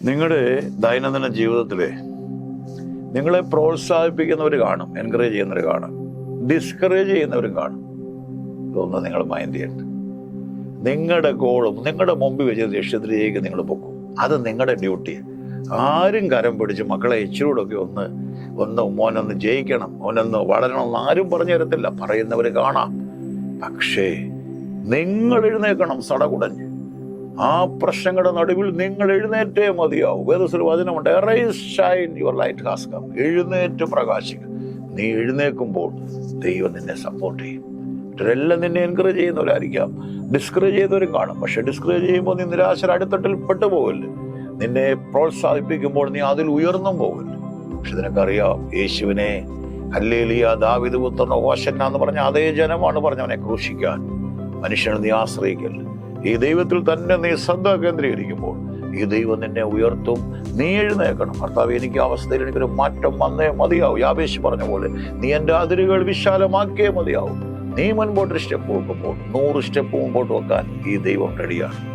നിങ്ങളുടെ ദൈനംദിന ജീവിതത്തിലെ നിങ്ങളെ പ്രോത്സാഹിപ്പിക്കുന്നവർ കാണും, എൻകറേജ് ചെയ്യുന്നവർ കാണും, ഡിസ്കറേജ് ചെയ്യുന്നവരും കാണും. ഇതൊന്നും നിങ്ങൾ മൈൻഡ് ചെയ്യണ്ട. നിങ്ങളുടെ ഗോളും നിങ്ങളുടെ മുമ്പിൽ വെച്ച് ലക്ഷ്യത്തിലേക്ക് നിങ്ങൾ പൊക്കും. അത് നിങ്ങളുടെ ഡ്യൂട്ടി. ആരും കരം പിടിച്ച് മക്കളെ ഇച്ചിരൂടൊക്കെ ഒന്ന് മോനൊന്ന് ജയിക്കണം, മോനൊന്ന് വളരണമെന്ന് ആരും പറഞ്ഞു തരത്തില്ല. പറയുന്നവർ കാണാം. പക്ഷേ നിങ്ങൾ എഴുന്നേക്കണം സടകുടഞ്ഞ്. ആ പ്രശ്നങ്ങളുടെ നടുവിൽ നിങ്ങൾ എഴുന്നേറ്റേ മതിയാവും. വേദത്തിൽ വചനമുണ്ട്, "Arise, shine, your light has come." എഴുന്നേറ്റ് പ്രകാശിക്കുക. നീ എഴുന്നേൽക്കുമ്പോൾ ദൈവം നിന്നെ സപ്പോർട്ട് ചെയ്യും. മറ്റവരെല്ലാം നിന്നെ എൻകറേജ് ചെയ്യുന്നവരായിരിക്കാം, ഡിസ്കറേജ് ചെയ്യുന്നവരും കാണും. പക്ഷെ ഡിസ്കറേജ് ചെയ്യുമ്പോൾ നീ നിരാശ അടിത്തട്ടിൽ പെട്ടുപോകല്ലേ. നിന്നെ പ്രോത്സാഹിപ്പിക്കുമ്പോൾ നീ അതിൽ ഉയർന്നും പോകല്ലേ. പക്ഷെ നിനക്കറിയാം, യേശുവിനെ ഹല്ലേലൂയ ദാവീദ് പുത്രനോ ഹോശന്നാ എന്ന് പറഞ്ഞ അതേ ജനമാണ് പറഞ്ഞവനെ ക്രൂശിക്കാൻ. മനുഷ്യനെ നീ ആശ്രയിക്കല്ല. ഈ ദൈവത്തിൽ തന്നെ നീ ശ്രദ്ധ കേന്ദ്രീകരിക്കുമ്പോൾ ഈ ദൈവം നിന്നെ ഉയർത്തും. നീ എഴുന്നേൽക്കണം. കർത്താവ്, എനിക്ക് അവസ്ഥയിൽ എനിക്കൊരു മാറ്റം വന്നേ മതിയാവും. യാബേശ് പറഞ്ഞ പോലെ നീ എൻ്റെ അതിരുകൾ വിശാലമാക്കിയേ മതിയാവും. നീ മുൻപോട്ടൊരു സ്റ്റെപ്പ് വെക്കുമ്പോൾ 100 സ്റ്റെപ്പ് മുമ്പോട്ട് വെക്കാൻ ഈ ദൈവം റെഡിയാണ്.